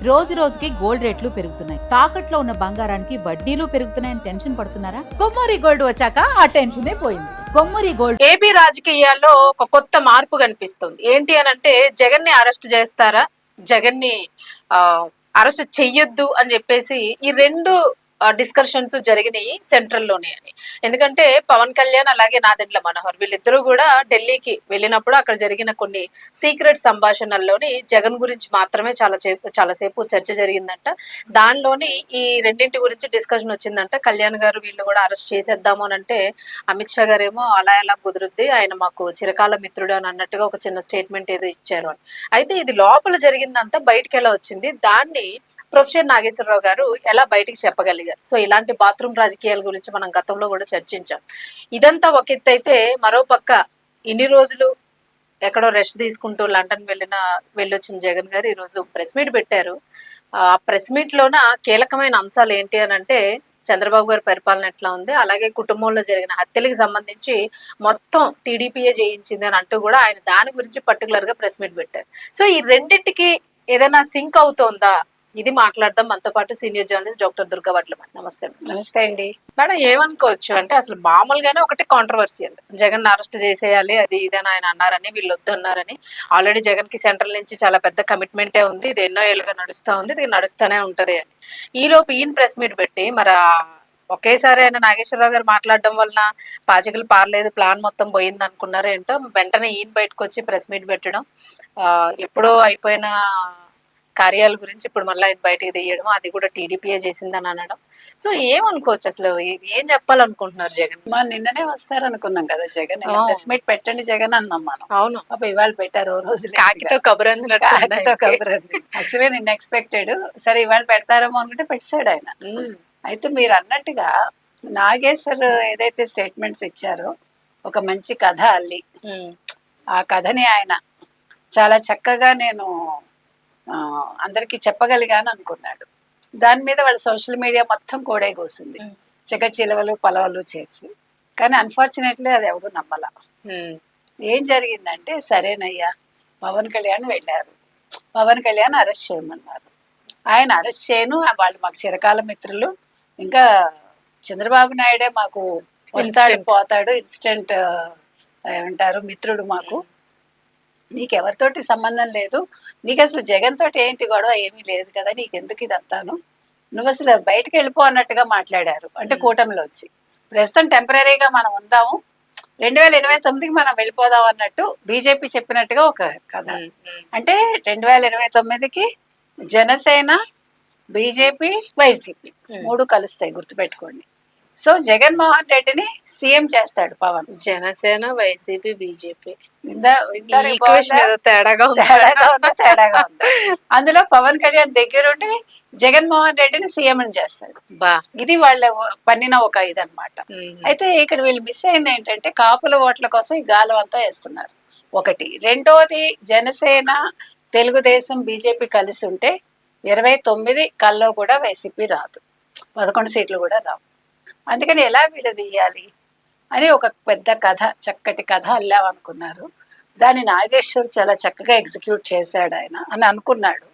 రోజు రోజుకి గోల్డ్ రేట్లు పెరుగుతున్నాయి. తాకట్లో ఉన్న బంగారానికి వడ్డీలు పెరుగుతున్నాయని టెన్షన్ పడుతున్నారా? కొమ్మూరి గోల్డ్ వచ్చాక ఆ టెన్షనే పోయింది. కొమ్మూరి గోల్డ్. ఏపీ రాజకీయాల్లో ఒక కొత్త మార్పు కనిపిస్తుంది. ఏంటి అని అంటే జగన్ ని అరెస్ట్ చేస్తారా, జగన్ ని అరెస్ట్ చెయ్యొద్దు అని చెప్పేసి ఈ రెండు డిస్కషన్స్ జరిగినాయి సెంట్రల్ లోనే అని. ఎందుకంటే పవన్ కళ్యాణ్ అలాగే నాదెండ్ల మనోహర్ వీళ్ళిద్దరూ కూడా ఢిల్లీకి వెళ్ళినప్పుడు అక్కడ జరిగిన కొన్ని సీక్రెట్ సంభాషణల్లోని జగన్ గురించి మాత్రమే చాలాసేపు చర్చ జరిగిందంట. దానిలోని ఈ రెండింటి గురించి డిస్కషన్ వచ్చిందంట. కళ్యాణ్ గారు వీళ్ళు కూడా అరెస్ట్ చేసేద్దాము అని అంటే అమిత్ షా గారేమో అలా ఎలా కుదురుద్ది, ఆయన మాకు చిరకాల మిత్రుడు అని అన్నట్టుగా ఒక చిన్న స్టేట్మెంట్ ఏదో ఇచ్చారు అని. అయితే ఇది లోపల జరిగిందంతా బయటకు ఎలా వచ్చింది, దాన్ని ప్రొఫెసర్ నాగేశ్వరరావు గారు ఎలా బయటికి చెప్పగలిగారు. సో ఇలాంటి బాత్రూమ్ రాజకీయాల గురించి మనం గతంలో కూడా చర్చించాం. ఇదంతా ఒక ఎత్తు అయితే, మరో పక్క ఇన్ని రోజులు ఎక్కడో రెస్ట్ తీసుకుంటూ లండన్ వెళ్ళొచ్చిన జగన్ గారు ఈ రోజు ప్రెస్ మీట్ పెట్టారు. ఆ ప్రెస్ మీట్ లోన కీలకమైన అంశాలు ఏంటి అని అంటే చంద్రబాబు గారి పరిపాలన ఎట్లా ఉంది, అలాగే కుటుంబంలో జరిగిన హత్యలకు సంబంధించి మొత్తం టీడీపీఏ చేయించింది అని అంటూ కూడా ఆయన దాని గురించి పర్టికులర్ గా ప్రెస్ మీట్ పెట్టారు. సో ఈ రెండింటికి ఏదైనా సింక్ అవుతోందా, ఇది మాట్లాడదాం. మనతో పాటు సీనియర్ జర్నలిస్ట్ డాక్టర్ దుర్గా వడ్ల. నమస్తే. నమస్తే అండి మేడం. ఏమనుకోవచ్చు అంటే అసలు మామూలుగానే ఒకటి కాంట్రవర్సీ అండి, జగన్ అరెస్ట్ చేసేయాలి అది ఇదని ఆయన అన్నారని, వీళ్ళు వద్దు అన్నారని. ఆల్రెడీ జగన్ కి సెంట్రల్ నుంచి చాలా పెద్ద కమిట్మెంటే ఉంది, ఇది ఎన్నో ఏళ్ళుగా నడుస్తా ఉంది, ఇది నడుస్తూనే ఉంటది అని. ఈలోపు ఈయన ప్రెస్ మీట్ పెట్టి మరి ఒకేసారి ఆయన నాగేశ్వరరావు గారు మాట్లాడడం వలన పాచికలు పారలేదు, ప్లాన్ మొత్తం పోయింది అనుకున్నారు ఏంటో. వెంటనే ఈయన బయటకు వచ్చి ప్రెస్ మీట్ పెట్టడం, ఎప్పుడో అయిపోయిన కార్యాల గురించి ఇప్పుడు మళ్ళీ బయటకు తీయడం, అది కూడా టీడీపీఏ చేసిందని అనడం. సో ఏమనుకోవచ్చు అసలు, ఏం చెప్పాలనుకుంటున్నారు జగన్? మనం నిన్ననే వస్తారనుకున్నాం కదా జగన్, ప్రెస్ మీట్ పెట్టండి జగన్ అన్నాం మనం. అవును, అప్పుడు ఇవాళ పెట్టారు. ఓ రోజు కాకితో కబురంది. యాక్చువల్లీ నిన్న ఎక్స్పెక్టెడ్, సరే ఇవాళ పెడతారేమో అనుకుంటే పెట్టాడు ఆయన. అయితే మీరు అన్నట్టుగా నాగేశ్వర్ ఏదైతే స్టేట్మెంట్స్ ఇచ్చారో, ఒక మంచి కథ అల్లి ఆ కథని ఆయన చాలా చక్కగా నేను అందరికి చెప్పగలిగాను అనుకున్నాడు. దాని మీద వాళ్ళ సోషల్ మీడియా మొత్తం కోడే కూసింది, చెక్క చిలవలు పలవలు చేర్చి. కానీ అన్ఫార్చునేట్లీ అది ఎవరు నమ్మల. ఏం జరిగిందంటే, సరేనయ్యా పవన్ కళ్యాణ్ వెళ్ళారు, పవన్ కళ్యాణ్ అరెస్ట్ చేయమన్నారు. ఆయన అరెస్ట్ చేయను, వాళ్ళు మాకు చిరకాల మిత్రులు, ఇంకా చంద్రబాబు నాయుడే మాకు వస్తాడు పోతాడు ఇన్స్టెంట్ ఏమంటారు మిత్రుడు, మాకు నీకెవరితోటి సంబంధం లేదు, నీకు అసలు జగన్ తోటి ఏంటి గొడవ ఏమీ లేదు కదా, నీకెందుకు ఇదంతాను, నువ్వు అసలు బయటకు వెళ్ళిపో అన్నట్టుగా మాట్లాడారు. అంటే కూటమిలో వచ్చి ప్రస్తుతం టెంపరీగా మనం ఉందాము, 2029కి మనం వెళ్ళిపోదాం అన్నట్టు బీజేపీ చెప్పినట్టుగా ఒక కథ. అంటే 2029కి జనసేన, బీజేపీ, వైసీపీ మూడు కలుస్తాయి, గుర్తుపెట్టుకోండి. సో జగన్మోహన్ రెడ్డిని సీఎం చేస్తాడు పవన్. జనసేన, వైసీపీ, బీజేపీ తేడాగా ఉంది. అందులో పవన్ కళ్యాణ్ దగ్గరుండి జగన్మోహన్ రెడ్డిని సీఎం చేస్తాడు. ఇది వాళ్ళ పన్నిన ఒక ఇదనమాట. అయితే ఇక్కడ వీళ్ళు మిస్ అయింది ఏంటంటే, కాపుల ఓట్ల కోసం ఈ గాలం అంతా వేస్తున్నారు ఒకటి. రెండోది, జనసేన, తెలుగుదేశం, బీజేపీ కలిసి ఉంటే 29 కల్లో కూడా వైసీపీ రాదు, 11 సీట్లు కూడా రావు. అందుకని ఎలా విడదీయాలి అని ఒక పెద్ద కథ, చక్కటి కథ అల్లామనుకున్నారు. దాన్ని నాగేశ్వర్ చాలా చక్కగా ఎగ్జిక్యూట్ చేశాడు ఆయన అని అనుకున్నాడు.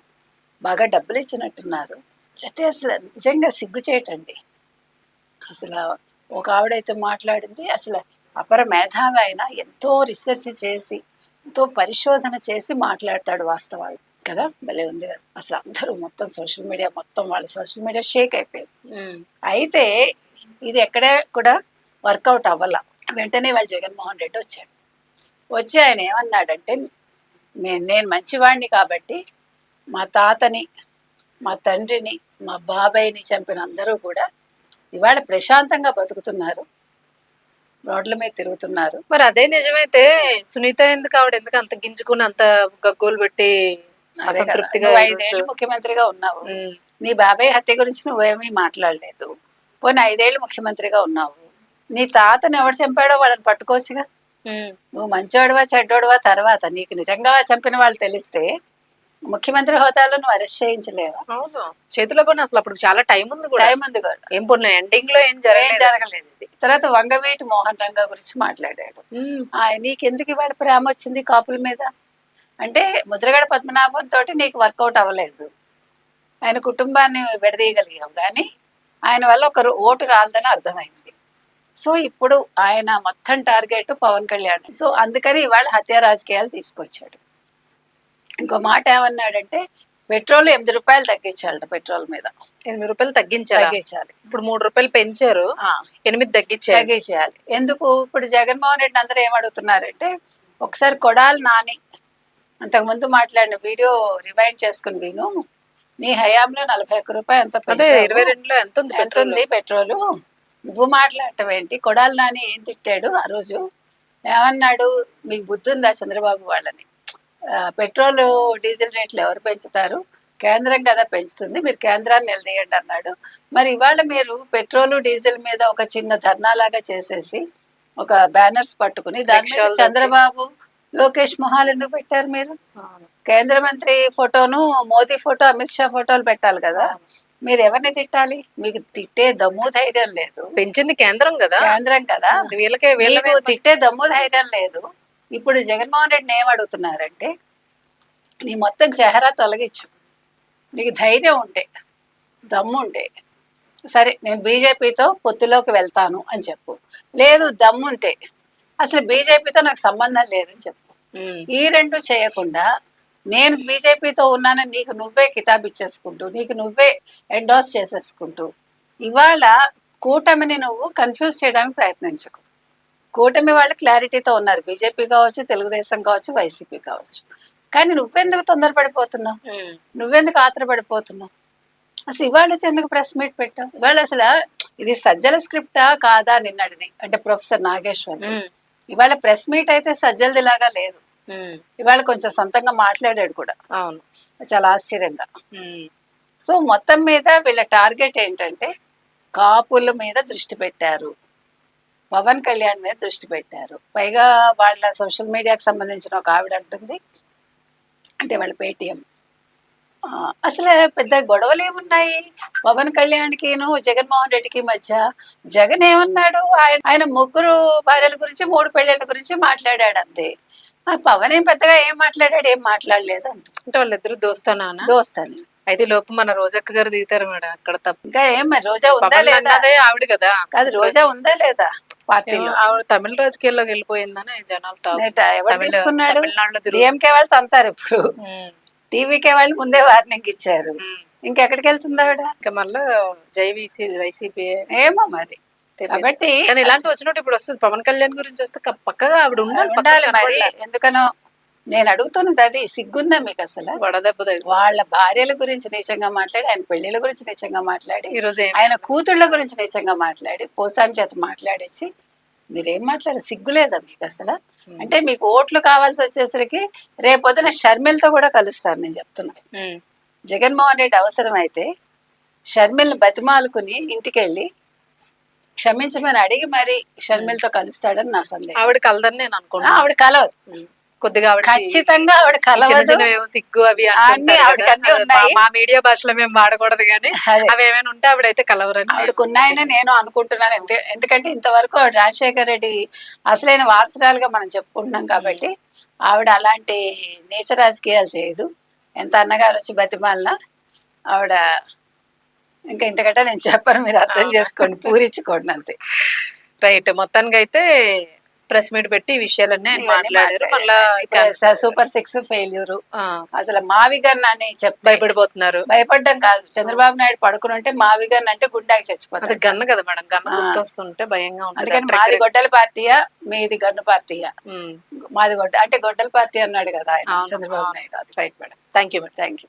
బాగా డబ్బులు ఇచ్చినట్టున్నారు. అయితే అసలు నిజంగా సిగ్గుచేటండి. అసలు ఒక ఆవిడైతే మాట్లాడింది, అసలు అపర మేధావి ఆయన, ఎంతో రీసెర్చ్ చేసి ఎంతో పరిశోధన చేసి మాట్లాడతాడు వాస్తవాలు కదా. భలే ఉంది కదా. అసలు అందరూ మొత్తం సోషల్ మీడియా, మొత్తం వాళ్ళ సోషల్ మీడియా షేక్ అయిపోయింది. అయితే ఇది ఎక్కడే కూడా వర్కౌట్ అవ్వాల. వెంటనే వాళ్ళు జగన్మోహన్ రెడ్డి వచ్చాడు. వచ్చి ఆయన ఏమన్నాడంటే, నేను మంచివాడిని కాబట్టి మా తాతని, మా తండ్రిని, మా బాబాయిని చంపిన అందరూ కూడా ఇవాళ ప్రశాంతంగా బతుకుతున్నారు, రోడ్ల మీద తిరుగుతున్నారు. మరి అదే నిజమైతే సునీత ఎందుకు, ఆవిడ ఎందుకు అంత గింజుకుని అంత గగ్గోలు పెట్టి అసంతృప్తిగా 5 ఏళ్ళు ముఖ్యమంత్రిగా ఉన్నావు, నీ బాబాయ్ హత్య గురించి నువ్వేమీ మాట్లాడలేదు. పోనీ 5 ఏళ్ళు ముఖ్యమంత్రిగా ఉన్నావు, నీ తాతని ఎవడు చంపాడో వాళ్ళని పట్టుకోవచ్చుగా. నువ్వు మంచోడువా చెడ్డోడువా తర్వాత, నీకు నిజంగా చంపిన వాళ్ళు తెలిస్తే ముఖ్యమంత్రి హోదాలో నువ్వు అరెస్ట్ చేయించలేవా? అవును, చేతిలో పని. అసలు అప్పుడు చాలా టైం ఉంది కూడా. ఏం పొన్న ఎండింగ్ లో ఏం జరగలేదు. తర్వాత వంగవీటి మోహన్ రంగా గురించి మాట్లాడాడు. నీకెందుకు ఇవాళ ప్రేమ వచ్చింది కాపుల మీద అంటే, ముద్రగడ పద్మనాభం తోటి నీకు వర్కౌట్ అవ్వలేదు, ఆయన కుటుంబాన్ని విడదీయగలిగాం, కానీ ఆయన వల్ల ఒక ఓటు రాలదని అర్థమైంది. సో ఇప్పుడు ఆయన మొత్తం టార్గెట్ పవన్ కళ్యాణ్. సో అందుకని ఇవాళ హత్య రాజకీయాలు తీసుకొచ్చాడు. ఇంకో మాట ఏమన్నాడంటే పెట్రోల్ 8 రూపాయలు తగ్గించాలట, పెట్రోల్ మీద 8 రూపాయలు తగ్గించాలి. ఇప్పుడు 3 రూపాయలు పెంచారు, 8 తగ్గించేయాలి. ఎందుకు? ఇప్పుడు జగన్మోహన్ రెడ్డి అందరూ ఏమడుగుతున్నారంటే ఒకసారి కొడాలి నాని అంతకుముందు మాట్లాడిన వీడియో రివైండ్ చేసుకుని విను. నీ హయాంలో 41 రూపాయలు ఎంత 22లో ఎంత ఉంది పెట్రోల్, నువ్వు మాట్లాడటం ఏంటి? కొడాలి నాని ఏం తిట్టాడు ఆ రోజు? ఏమన్నాడు? మీకు బుద్ధి ఉందా చంద్రబాబు వాళ్ళని? పెట్రోల్ డీజిల్ రేట్లు ఎవరు పెంచుతారు? కేంద్రం కదా పెంచుతుంది, మీరు కేంద్రాన్ని నిలదీయండి అన్నాడు. మరి ఇవాళ మీరు పెట్రోల్ డీజిల్ మీద ఒక చిన్న ధర్నా లాగా చేసేసి ఒక బ్యానర్స్ పట్టుకుని దాని మీద చంద్రబాబు లోకేష్ మొహాలు ఎందుకు పెట్టారు? మీరు కేంద్ర మంత్రి ఫోటోను, మోదీ ఫోటో, అమిత్ షా ఫోటోలు పెట్టాలి కదా. మీరు ఎవరిని తిట్టాలి? మీకు తిట్టే దమ్ము ధైర్యం లేదు. పెంచింది కేంద్రం కదా, కేంద్రం కదా, వీళ్ళకే తిట్టే దమ్ము ధైర్యం లేదు. ఇప్పుడు జగన్మోహన్ రెడ్డిని ఏం అడుగుతున్నారంటే నీ మొత్తం చెహరా తొలగించు, నీకు ధైర్యం ఉంటే, దమ్ము ఉంటే సరే నేను బీజేపీతో పొత్తులోకి వెళ్తాను అని చెప్పు. లేదు దమ్ముంటే అసలు బీజేపీతో నాకు సంబంధం లేదని చెప్పు. ఈ రెండు చేయకుండా నేను బీజేపీతో ఉన్నానని నీకు నువ్వే కితాబ్ ఇచ్చేసుకుంటూ, నీకు నువ్వే ఎండోర్స్ చేసేసుకుంటూ ఇవాళ కూటమిని నువ్వు కన్ఫ్యూజ్ చేయడానికి ప్రయత్నించకు. కూటమి వాళ్ళు క్లారిటీతో ఉన్నారు, బీజేపీ కావచ్చు, తెలుగుదేశం కావచ్చు, వైసీపీ కావచ్చు. కానీ నువ్వెందుకు తొందరపడిపోతున్నావు? నువ్వెందుకు ఆత్రపడిపోతున్నావు? అసలు ఇవాళ ఎందుకు ప్రెస్ మీట్ పెట్టావు? ఇవాళ అసలు ఇది సజ్జల స్క్రిప్టా కాదా నిన్నటిది అంటే ప్రొఫెసర్ నాగేశ్వర్ ఇవాళ ప్రెస్ మీట్ అయితే సజ్జలది లాగా లేదు. ఇవాళ కొంచెం సొంతంగా మాట్లాడాడు కూడా, అవును, చాలా ఆశ్చర్యంగా. సో మొత్తం మీద వీళ్ళ టార్గెట్ ఏంటంటే కాపుల మీద దృష్టి పెట్టారు, పవన్ కళ్యాణ్ మీద దృష్టి పెట్టారు. పైగా వాళ్ళ సోషల్ మీడియాకి సంబంధించిన ఒక ఆవిడ అంటుంది, అంటే వాళ్ళ పేటిఎం, అసలు పెద్ద గొడవలు ఏమున్నాయి పవన్ కళ్యాణ్కిను జగన్మోహన్ రెడ్డికి మధ్య? జగన్ ఏమన్నాడు? ఆయన 3 భార్యల గురించి 3 పెళ్లిళ్ళ గురించి మాట్లాడాడు అంతే. పవన్ ఏం పెద్దగా ఏం మాట్లాడాడు? ఏం మాట్లాడలేదు అంటే వాళ్ళిద్దరు దోస్తానా? దోస్తాను. అయితే లోపు మన రోజక్క గారు దిగుతారు మేడం అక్కడ తప్ప. ఇంకా ఏం రోజా ఉందా లేదా? ఆవిడ కదా కాదు, రోజా ఉందా లేదా పార్టీలో? ఆవిడ తమిళ రాజకీయాల్లోకి వెళ్ళిపోయిందని జనాలు తీసుకున్నాడు. డిఎంకే వాళ్ళు తంతారు ఇప్పుడు, టీవీకే వాళ్ళు ముందే వార్నింగ్ ఇచ్చారు. ఇంకెక్కడికి వెళ్తుంది ఆవిడ? ఇంకా మళ్ళీ వైసీపీ ఏమో మరి. కాబట్టి కానీ ఇలాంటి వచ్చినట్టు ఇప్పుడు వస్తుంది. పవన్ కళ్యాణ్ గురించి వస్తే పక్కగా ఆవిడ ఉండాలి మరి. ఎందుకనో నేను అడుగుతున్నది అది. సిగ్గుందా మీకు అసలు? వడదెబ్బ వాళ్ళ భార్యల గురించి నిజంగా మాట్లాడి, ఆయన పెళ్లిళ్ళ గురించి నిజంగా మాట్లాడి, ఈ రోజు ఆయన కూతుళ్ళ గురించి నిజంగా మాట్లాడి, పోసాని చేత మాట్లాడేసి మీరేం మాట్లాడారు? సిగ్గులేదా మీకు అసలు? అంటే మీకు ఓట్లు కావాల్సి వచ్చేసరికి రేపొద్దున షర్మిలతో కూడా కలుస్తారు. నేను చెప్తున్నా, జగన్మోహన్ రెడ్డి అవసరం అయితే షర్మిల్ని బతిమాలుకుని ఇంటికెళ్ళి క్షమించమని అడిగి మరి షర్మిలతో కలుస్తాడని నా సందేహం. ఆవిడ కలదని నేను అనుకున్నా. ఆవిడ కలవదు, కొద్దిగా ఖచ్చితంగా ఆవిడ కలవదు. సిగ్గు అవి మా మీడియా భాషలో మేము వాడకూడదు, కానీ అవి ఏమైనా ఉంటే ఆవిడైతే కలవరని ఆవిడకు ఉన్నాయని నేను అనుకుంటున్నాను. ఎందుకంటే ఇంతవరకు ఆవిడ రాజశేఖర్ రెడ్డి అసలైన వారసురాలుగా మనం చెప్పుకుంటున్నాం కాబట్టి ఆవిడ అలాంటి నీచ రాజకీయాలు చేయదు. ఎంత అన్నగారు వచ్చి బతిమాలినా ఆవిడ ఇంకా ఇంతకంటే నేను చెప్పను, మీరు అర్థం చేసుకోండి, పూరించుకోండి అంతే. రైట్. మొత్తానికి అయితే ప్రెస్ మీట్ పెట్టి ఈ విషయాలన్నీ మాట్లాడారు. మళ్ళా సూపర్ 6 ఫెయిల్యూర్, అసలు మావిగన్ అని చెప్పి భయపడిపోతున్నారు. భయపడ్డం కాదు, చంద్రబాబు నాయుడు పడుకుని ఉంటే మావిగన్ అంటే గుండాకి చచ్చిపోతుంది. గన్ను కదా మేడం, గన్ను గుర్తొస్తుంటే భయంగా ఉంటుంది. అందుకని మాది గొడ్డల పార్టీయా, మీది గన్ను పార్టీయా? మాది అంటే గొడ్డల పార్టీ అన్నాడు కదా ఆయన Chandrababu Naidu. Right madam, thank you madam. Thank you.